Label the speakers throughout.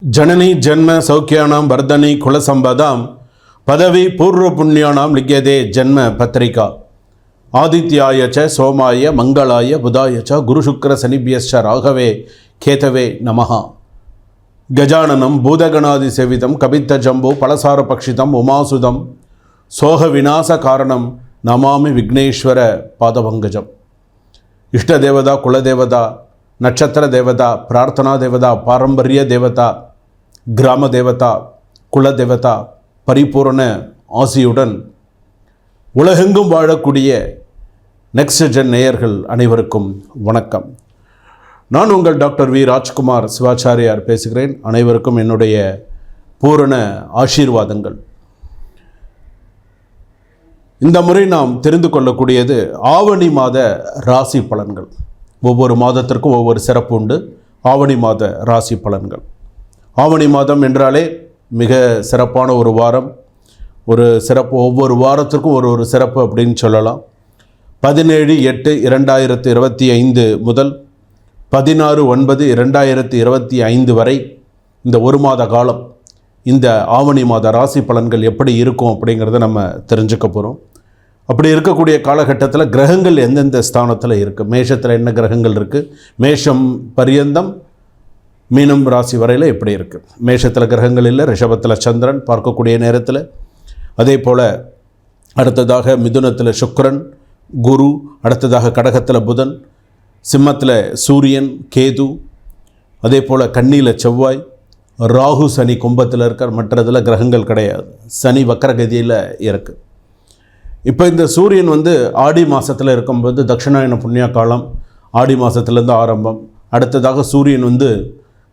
Speaker 1: जननी जन्म सौख्यानां वर्धनी कुलसंपदां पदवी पूर्व पुण्यानां लिख्यते जन्म पत्रिका आदित्याय च सोमाय मंगलाय बुधाय च गुरुशुक्र शनिभ्यश्च राघवे केतवे नमः गजाननं भूतगणादिसेवितं कपित्थजम्बो फलसारपक्षितम् उमासुतं सोहविनाशकारणं नमामि विघ्नेश्वर पादपङ्कजम् इष्टदेवता कुलदेवता नक्षत्र देवता प्रार्थना देवता पारंपर्य देवता கிராம தேவதா குல தேவதா பரிபூரண ஆசியுடன் உலகெங்கும் வாழக்கூடிய நெக்ஸ்ட் ஜென் நேயர்கள் அனைவருக்கும் வணக்கம். நான் உங்கள் டாக்டர் வி ராஜ்குமார் சிவாச்சாரியார் பேசுகிறேன். அனைவருக்கும் என்னுடைய பூரண ஆசீர்வாதங்கள். இந்த முறை நாம் தெரிந்து கொள்ளக்கூடியது ஆவணி மாத ராசி பலன்கள். ஒவ்வொரு மாதத்திற்கும் ஒவ்வொரு சிறப்பு உண்டு. ஆவணி மாத ராசி பலன்கள். ஆவணி மாதம் என்றாலே மிக சிறப்பான ஒரு வாரம், ஒரு சிறப்பு. ஒவ்வொரு வாரத்திற்கும் ஒரு சிறப்பு அப்படின்னு சொல்லலாம். 17/8/2025 முதல் 16/9/2025 வரை இந்த ஒரு மாத காலம் இந்த ஆவணி மாத ராசி பலன்கள் எப்படி இருக்கும் அப்படிங்கிறத நம்ம தெரிஞ்சுக்க போகிறோம். அப்படி இருக்கக்கூடிய காலகட்டத்தில் கிரகங்கள் எந்தெந்த ஸ்தானத்தில் இருக்குது, மேஷத்தில் என்ன கிரகங்கள் இருக்குது, மேஷம் பரியந்தம் மீனம் ராசி வரையில் எப்படி இருக்குது, மேஷத்தில் கிரகங்கள் இல்லை, ரிஷபத்தில் சந்திரன் பார்க்கக்கூடிய நேரத்தில், அதே போல் அடுத்ததாக மிதுனத்தில் சுக்கிரன் குரு, அடுத்ததாக கடகத்தில் புதன், சிம்மத்தில் சூரியன் கேது, அதே போல் கன்னியில் செவ்வாய், ராகு சனி கும்பத்தில் இருக்கார். மற்றதில் கிரகங்கள் கிடையாது. சனி வக்கரகதியில் இருக்குது. இப்போ இந்த சூரியன் ஆடி மாதத்தில் இருக்கும்போது தட்சிணாயன புண்ணிய காலம் ஆடி மாதத்துலேருந்து ஆரம்பம். அடுத்ததாக சூரியன்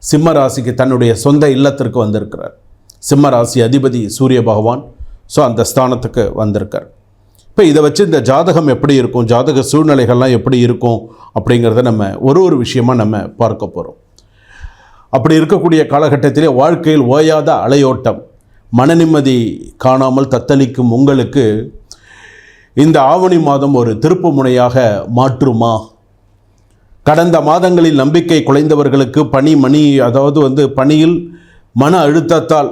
Speaker 1: சிம்ம ராசிக்கு தன்னுடைய சொந்த இல்லத்திற்கு வந்திருக்கிறார். சிம்ம ராசி அதிபதி சூரிய பகவான். ஸோ அந்த ஸ்தானத்துக்கு வந்திருக்கார். இப்போ இதை வச்சு இந்த ஜாதகம் எப்படி இருக்கும், ஜாதக சூழ்நிலைகள்லாம் எப்படி இருக்கும் அப்படிங்கிறத நம்ம ஒரு விஷயமாக நம்ம பார்க்க போகிறோம். அப்படி இருக்கக்கூடிய காலகட்டத்திலே வாழ்க்கையில் ஓயாத அலையோட்டம், மன நிம்மதி காணாமல் தத்தளிக்கும் உங்களுக்கு இந்த ஆவணி மாதம் ஒரு திருப்பு முனையாக மாற்றுமா? கடந்த மாதங்களில் நம்பிக்கை குலைந்தவர்களுக்கு பணியில் மன அழுத்தத்தால்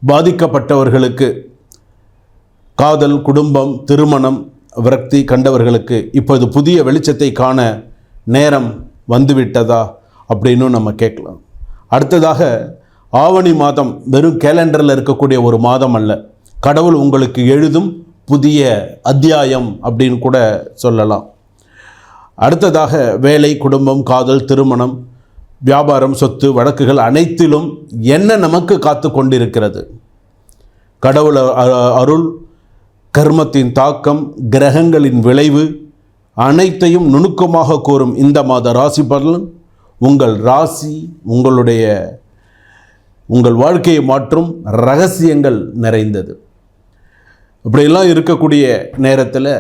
Speaker 1: பாதிக்கப்பட்டவர்களுக்கு, காதல், குடும்பம், திருமணம், விரக்தி கண்டவர்களுக்கு இப்போது புதிய வெளிச்சத்தை காண நேரம் வந்துவிட்டதா அப்படின்னு நம்ம கேட்கலாம். அடுத்ததாக ஆவணி மாதம் வெறும் கேலண்டரில் இருக்கக்கூடிய ஒரு மாதம் அல்ல, கடவுள் உங்களுக்கு எழுதும் புதிய அத்தியாயம் அப்படின்னு கூட சொல்லலாம். அடுத்ததாக வேலை, குடும்பம், காதல், திருமணம், வியாபாரம், சொத்து, வழக்குகள் அனைத்திலும் என்ன நமக்கு காத்து கொண்டிருக்கிறது? கடவுள் அருள், கர்மத்தின் தாக்கம், கிரகங்களின் விளைவு அனைத்தையும் நுணுக்கமாக கூறும் இந்த மாத ராசி பலன் உங்கள் ராசி, உங்கள் வாழ்க்கையை மாற்றும் ரகசியங்கள் நிறைந்தது. இப்படியெல்லாம் இருக்கக்கூடிய நேரத்தில்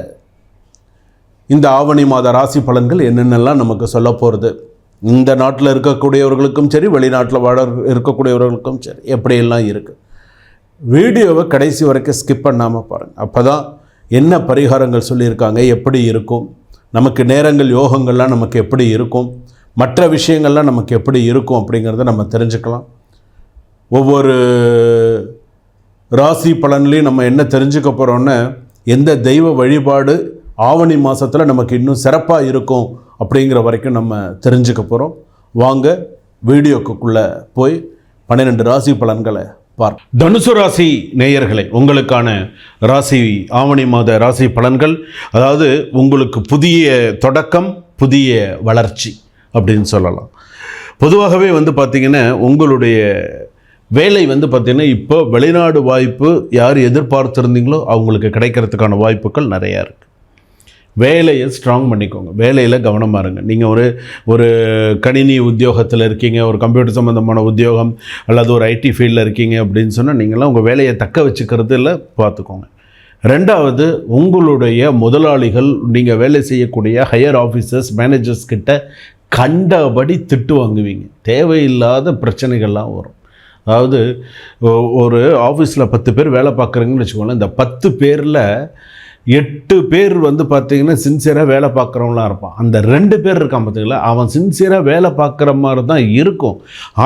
Speaker 1: இந்த ஆவணி மாத ராசி பலன்கள் என்னென்னலாம் நமக்கு சொல்ல போகிறது, இந்த நாட்டில் இருக்கக்கூடியவர்களுக்கும் சரி, வெளிநாட்டில் இருக்கக்கூடியவர்களுக்கும் சரி, எப்படியெல்லாம் இருக்குது. வீடியோவை கடைசி வரைக்கும் ஸ்கிப் பண்ணாமல் பாருங்கள். அப்போ தான் என்ன பரிகாரங்கள் சொல்லியிருக்காங்க, எப்படி இருக்கும், நமக்கு நேரங்கள் யோகங்கள்லாம் நமக்கு எப்படி இருக்கும், மற்ற விஷயங்கள்லாம் நமக்கு எப்படி இருக்கும் அப்படிங்கிறத நம்ம தெரிஞ்சுக்கலாம். ஒவ்வொரு ராசி பலன்லேயும் நம்ம என்ன தெரிஞ்சுக்க போகிறோன்னா, எந்த தெய்வ வழிபாடு ஆவணி மாதத்தில் நமக்கு இன்னும் சிறப்பாக இருக்கும் அப்படிங்கிற வரைக்கும் நம்ம தெரிஞ்சுக்க போகிறோம். வாங்க வீடியோக்குள்ளே போய் 12 ராசி பலன்களை பார்ப்போம். தனுசு ராசி நேயர்களே, உங்களுக்கான ராசி ஆவணி மாத ராசி பலன்கள், அதாவது உங்களுக்கு புதிய தொடக்கம், புதிய வளர்ச்சி அப்படின்னு சொல்லலாம். பொதுவாகவே பார்த்திங்கன்னா உங்களுடைய வேலை பார்த்திங்கன்னா இப்போ வெளிநாடு வாய்ப்பு யார் எதிர்பார்த்துருந்தீங்களோ அவங்களுக்கு கிடைக்கிறதுக்கான வாய்ப்புகள் நிறையா இருக்குது. வேலையை ஸ்ட்ராங் பண்ணிக்கோங்க, வேலையில் கவனமாக இருங்க. நீங்கள் ஒரு கணினி உத்தியோகத்தில் இருக்கீங்க, ஒரு கம்ப்யூட்டர் சம்மந்தமான உத்தியோகம் அல்லது ஒரு ஐடி ஃபீல்டில் இருக்கீங்க அப்படின்னு சொன்னால் நீங்களாம் உங்கள் வேலையை தக்க வச்சுக்கிறதுல பார்த்துக்கோங்க. ரெண்டாவது, உங்களுடைய முதலாளிகள், நீங்கள் வேலை செய்யக்கூடிய ஹையர் ஆஃபீஸர்ஸ், மேனேஜர்ஸ் கிட்ட கண்டபடி திட்டு வாங்குவீங்க. தேவையில்லாத பிரச்சனைகள்லாம் வரும். அதாவது ஒரு ஆஃபீஸில் 10 பேர் வேலை பார்க்குறீங்கன்னு வச்சுக்கோங்களேன். இந்த 10 பேரில் 8 பேர் வந்து பார்த்திங்கன்னா சின்சியராக வேலை பார்க்குறவங்களாம் இருப்பான். அந்த 2 பேர் இருக்கான் பார்த்திங்களா, அவன் சின்சியராக வேலை பார்க்குற மாதிரி தான் இருக்கும்.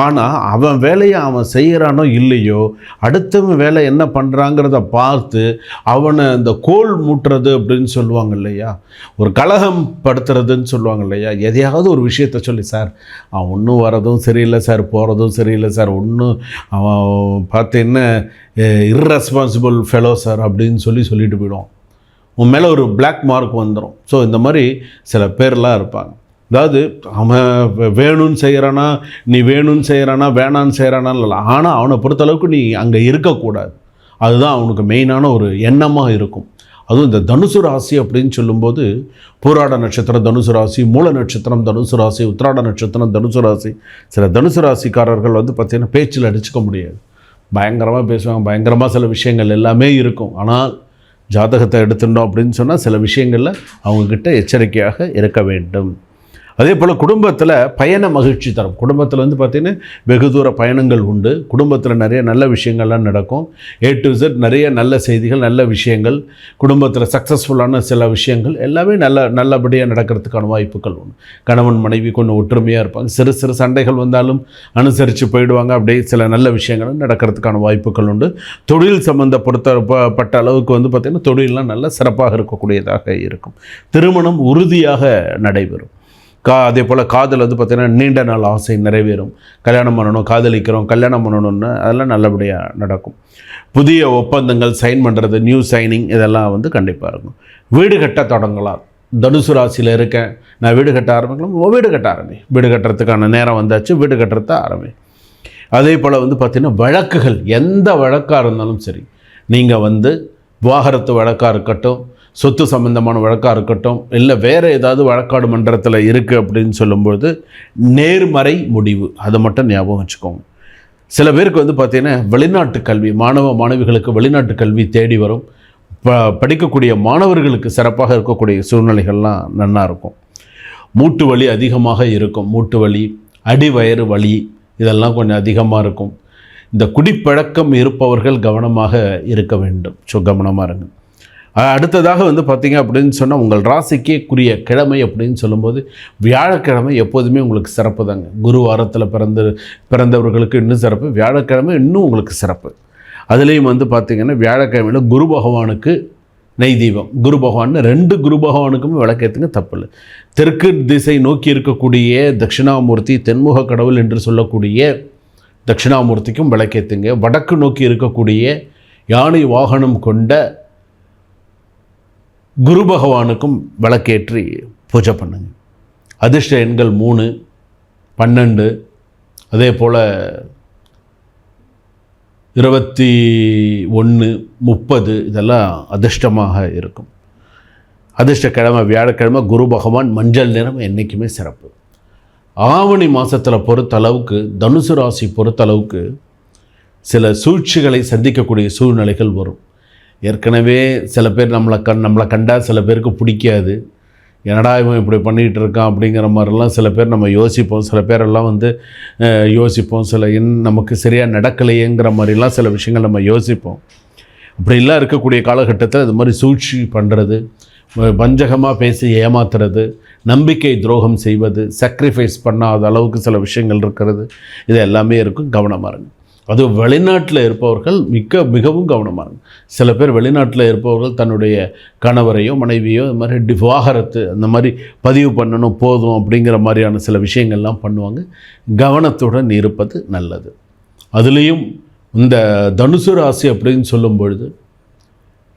Speaker 1: ஆனால் அவன் வேலையை அவன் செய்கிறானோ இல்லையோ, அடுத்தவன் வேலை என்ன பண்ணுறாங்கிறத பார்த்து அவனை இந்த கோல் மூட்டுறது அப்படின்னு சொல்லுவாங்க இல்லையா, ஒரு கலகம் படுத்துறதுன்னு சொல்லுவாங்க இல்லையா, எதையாவது ஒரு விஷயத்த சொல்லி, சார் அவன் ஒன்றும் வரதும் சரியில்லை சார், போகிறதும் சரியில்லை சார், ஒன்றும் அவன் பார்த்தீங்கன்னா இர்ரெஸ்பான்சிபிள் ஃபெலோ சார் அப்படின்னு சொல்லிட்டு போயிடுவான். உன் மேலே ஒரு பிளாக் மார்க் வந்துடும். ஸோ இந்த மாதிரி சில பேர்லாம் இருப்பாங்க. அதாவது அவன் வேணும்னு செய்கிறானா, நீ வேணும்னு செய்கிறானா, வேணான்னு செய்கிறானான்னு இல்லை, ஆனால் அவனை பொறுத்தளவுக்கு நீ அங்கே இருக்கக்கூடாது. அதுதான் அவனுக்கு மெயினான ஒரு எண்ணமாக இருக்கும். அதுவும் இந்த தனுசு ராசி அப்படின்னு சொல்லும்போது, பூராட நட்சத்திரம் தனுசு ராசி, மூல நட்சத்திரம் தனுசு ராசி, உத்திராட நட்சத்திரம் தனுசு ராசி. சில தனுசு ராசிக்காரர்கள் வந்து பார்த்திங்கன்னா பேச்சில் அடிச்சுக்க முடியாது, பயங்கரமாக பேசுவாங்க, பயங்கரமாக சில விஷயங்கள் எல்லாமே இருக்கும். ஆனால் ஜாதகத்தை எடுத்துட்டோம் அப்படின்னு சொன்னால் சில விஷயங்களில் அவங்கக்கிட்ட எச்சரிக்கையாக இருக்க வேண்டும். அதே போல் குடும்பத்தில் பயண மகிழ்ச்சி தரும். குடும்பத்தில் வந்து பார்த்திங்கன்னா வெகு தூர பயணங்கள் உண்டு. குடும்பத்தில் நிறைய நல்ல விஷயங்கள்லாம் நடக்கும். A to Z நிறைய நல்ல செய்திகள், நல்ல விஷயங்கள், குடும்பத்தில் சக்ஸஸ்ஃபுல்லான சில விஷயங்கள் எல்லாமே நல்லபடியாக நடக்கிறதுக்கான வாய்ப்புகள் உண்டு. கணவன் மனைவி கொஞ்சம் ஒற்றுமையாக இருப்பாங்க. சிறு சிறு சண்டைகள் வந்தாலும் அனுசரித்து போயிடுவாங்க. அப்படியே சில நல்ல விஷயங்கள் நடக்கிறதுக்கான வாய்ப்புகள் உண்டு. தொழில் சம்மந்தப்பட்ட அளவுக்கு வந்து பார்த்திங்கன்னா தொழிலெலாம் நல்ல சிறப்பாக இருக்கக்கூடியதாக இருக்கும். திருமணம் உறுதியாக நடைபெறும். அதே போல் காதல் வந்து பார்த்திங்கன்னா நீண்ட நாள் ஆசை நிறைவேறும். கல்யாணம் பண்ணணும், காதலிக்கிறோம், கல்யாணம் பண்ணணும்னு அதெல்லாம் நல்லபடியாக நடக்கும். புதிய ஒப்பந்தங்கள் சைன் பண்ணுறது, நியூ சைனிங், இதெல்லாம் வந்து கண்டிப்பாக இருக்கும். வீடு கட்ட தொடங்கலாம். தனுசு ராசியில் இருக்கேன், நான் வீடு கட்ட ஆரம்பிக்கலாம், வீடு கட்ட ஆரம்பி. வீடு கட்டுறதுக்கான நேரம் வந்தாச்சு, வீடு கட்டுறத ஆரம்பி. அதே போல் வந்து பார்த்திங்கன்னா வழக்குகள், எந்த வழக்காக இருந்தாலும் சரி, நீங்கள் வந்து விவாகரத்து வழக்காக இருக்கட்டும், சொத்து சம்பந்தமான வழக்காக இருக்கட்டும், இல்லை வேறு ஏதாவது வழக்காடு மன்றத்தில் இருக்குது அப்படின்னு சொல்லும்போது நேர்மறை முடிவு, அதை மட்டும் ஞாபகம் வச்சுக்கோங்க. சில பேருக்கு வந்து பார்த்திங்கன்னா வெளிநாட்டு கல்வி, மாணவிகளுக்கு வெளிநாட்டு கல்வி தேடி வரும். படிக்கக்கூடிய மாணவர்களுக்கு சிறப்பாக இருக்கக்கூடிய சூழ்நிலைகள்லாம் நல்லா இருக்கும். மூட்டு வலி அதிகமாக இருக்கும். மூட்டு வலி, அடிவயிறு வலி, இதெல்லாம் கொஞ்சம் அதிகமாக இருக்கும். இந்த குடிப்பழக்கம் இருப்பவர்கள் கவனமாக இருக்க வேண்டும். ஸோ கவனமாக இருங்க. அடுத்ததாக வந்து பார்த்திங்க அப்படின்னு சொன்னால், உங்கள் ராசிக்கே குறிய கிழமை அப்படின்னு சொல்லும்போது வியாழக்கிழமை எப்போதுமே உங்களுக்கு சிறப்பு தாங்க. குரு வாரத்தில் பிறந்தவர்களுக்கு இன்னும் சிறப்பு, வியாழக்கிழமை இன்னும் உங்களுக்கு சிறப்பு. அதுலேயும் வந்து பார்த்திங்கன்னா வியாழக்கிழமையில் குரு பகவானுக்கு நெய் தீபம், குரு பகவான் 2 குரு பகவானுக்குமே விளக்கேற்றுங்க, தப்பில்லை. தெற்கு திசை நோக்கி இருக்கக்கூடிய தட்சிணாமூர்த்தி, தென்முக கடவுள் என்று சொல்லக்கூடிய தட்சிணாமூர்த்திக்கும் விளக்கேற்றுங்க. வடக்கு நோக்கி இருக்கக்கூடிய யானை வாகனம் கொண்ட குரு பகவானுக்கும் விளக்கேற்றி பூஜை பண்ணுங்க. அதிர்ஷ்ட எண்கள் 3, 12, அதே போல் 21, 30, இதெல்லாம் அதிர்ஷ்டமாக இருக்கும். அதிர்ஷ்டக்கிழமை வியாழக்கிழமை. குரு பகவான் மஞ்சள் நிறம் என்றைக்குமே சிறப்பு. ஆவணி மாதத்தில் பொறுத்தளவுக்கு, தனுசு ராசி பொறுத்தளவுக்கு சில சூழ்ச்சிகளை சந்திக்கக்கூடிய சூழ்நிலைகள் வரும். ஏற்கனவே சில பேர் நம்மளை கண்டால் சில பேருக்கு பிடிக்காது. என்னடா இவன் இப்படி பண்ணிகிட்டு இருக்கான் அப்படிங்கிற மாதிரிலாம் சில பேர் நம்ம யோசிப்போம். சில பேரெல்லாம் வந்து யோசிப்போம், நமக்கு சரியாக நடக்கலையேங்கிற மாதிரிலாம் சில விஷயங்கள் நம்ம யோசிப்போம். அப்படிலாம் இருக்கக்கூடிய காலகட்டத்தில் இது மாதிரி சூழ்ச்சி பண்ணுறது, வஞ்சகமாக பேசி ஏமாத்துறது, நம்பிக்கை துரோகம் செய்வது, சாக்ரிஃபைஸ் பண்ணாத அளவுக்கு சில விஷயங்கள் இருக்கிறது, இது எல்லாமே இருக்கும். கவனமாக இருங்க. அது வெளிநாட்டில் இருப்பவர்கள் மிகவும் கவனமாக இருக்கும். சில பேர் வெளிநாட்டில் இருப்பவர்கள் தன்னுடைய கணவரையோ மனைவியோ இது மாதிரி விவாகரத்து அந்த மாதிரி பதிவு பண்ணணும் போதும் அப்படிங்கிற மாதிரியான சில விஷயங்கள்லாம் பண்ணுவாங்க. கவனத்துடன் இருப்பது நல்லது. அதுலேயும் இந்த தனுசு ராசி அப்படின்னு சொல்லும் பொழுது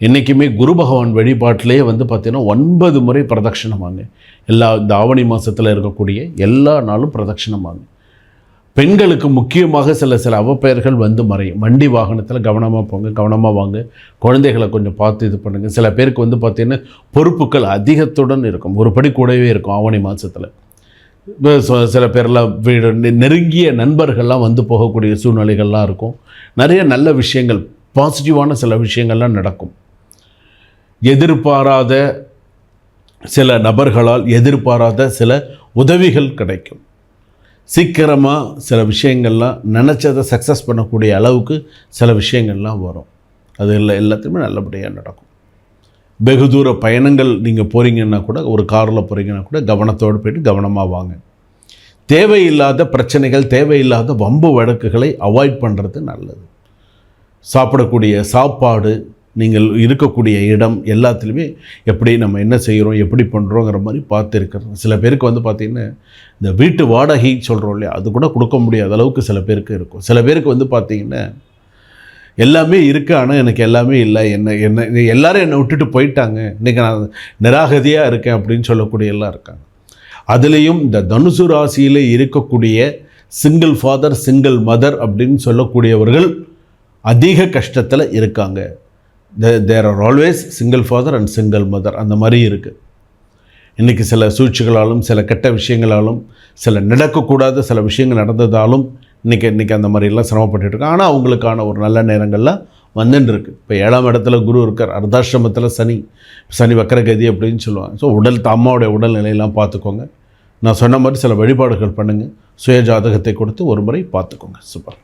Speaker 1: என்றைக்குமே குரு பகவான் வழிபாட்டிலேயே வந்து பார்த்திங்கன்னா 9 முறை பிரதட்சணமாங்க. இந்த ஆவணி மாதத்தில் இருக்கக்கூடிய எல்லா நாளும் பிரதட்சணமாங்க. பெண்களுக்கு முக்கியமாக சில அவப்பெயர்கள் வந்து மறையும். வண்டி வாகனத்தில் கவனமாக போங்க, கவனமாக வாங்க. குழந்தைகளை கொஞ்சம் பார்த்து இது பண்ணுங்கள். சில பேருக்கு வந்து பார்த்திங்கன்னா பொறுப்புகள் அதிகத்துடன் இருக்கும், ஒரு படி கூடவே இருக்கும் ஆவணி மாதத்தில். சில பேர்லாம் நெருங்கிய நண்பர்கள்லாம் வந்து போகக்கூடிய சூழ்நிலைகள்லாம் இருக்கும். நிறைய நல்ல விஷயங்கள், பாசிட்டிவான சில விஷயங்கள்லாம் நடக்கும். எதிர்பாராத சில நபர்களால் எதிர்பாராத சில உதவிகள் கிடைக்கும். சீக்கிரமாக சில விஷயங்கள்லாம் நினச்சதை சக்ஸஸ் பண்ணக்கூடிய அளவுக்கு சில விஷயங்கள்லாம் வரும். அது எல்லாத்தையுமே நல்லபடியாக நடக்கும். வெகு தூர பயணங்கள் நீங்கள் போகிறீங்கன்னா கூட, ஒரு காரில் போகிறீங்கன்னா கூட கவனத்தோடு போயிட்டு கவனமாக வாங்க. தேவையில்லாத பிரச்சனைகள், தேவையில்லாத வம்பு வழக்குகளை அவாய்ட் பண்ணுறது நல்லது. சாப்பிடக்கூடிய சாப்பாடு, நீங்கள் இருக்கக்கூடிய இடம் எல்லாத்துலேயுமே எப்படி நம்ம என்ன செய்கிறோம், எப்படி பண்ணுறோங்கிற மாதிரி பார்த்து இருக்கிறது. சில பேருக்கு வந்து பார்த்திங்கன்னா இந்த வீட்டு வாடகை சொல்கிறோம் இல்லையா, அது கூட கொடுக்க முடியாத அளவுக்கு சில பேருக்கு இருக்கும். சில பேருக்கு வந்து பார்த்திங்கன்னா எல்லாமே இருக்குது, ஆனால் எனக்கு எல்லாமே இல்லை, என்ன எல்லோரும் என்னை விட்டுட்டு போயிட்டாங்க, இன்றைக்கி நான் நிராகதியாக இருக்கேன் அப்படின்னு சொல்லக்கூடிய எல்லாம் இருக்காங்க. அதுலேயும் இந்த தனுசு ராசியில் இருக்கக்கூடிய சிங்கிள் ஃபாதர் சிங்கிள் மதர் அப்படின்னு சொல்லக்கூடியவர்கள் அதிக கஷ்டத்தில் இருக்காங்க. There are always single father and single mother, அந்த மாதிரி இருக்குது. இன்றைக்கி சில சூழ்ச்சிகளாலும் சில கெட்ட விஷயங்களாலும் சில நடக்கக்கூடாத சில விஷயங்கள் நடந்ததாலும் இன்றைக்கி அந்த மாதிரிலாம் சிரமப்பட்டுருக்காங்க. ஆனால் அவங்களுக்கான ஒரு நல்ல நேரங்கள்லாம் வந்துட்டுருக்கு. இப்போ 7ஆம் இடத்துல குரு இருக்கார், அர்த்தாஷ்டமத்தில் சனி வக்கரகதி அப்படின்னு சொல்லுவாங்க. ஸோ அம்மாவுடைய உடல்நிலையெல்லாம் பார்த்துக்கோங்க. நான் சொன்ன மாதிரி சில வழிபாடுகள் பண்ணுங்கள். சுய ஜாதகத்தை கொடுத்து ஒரு முறை பார்த்துக்கோங்க. சூப்பர்.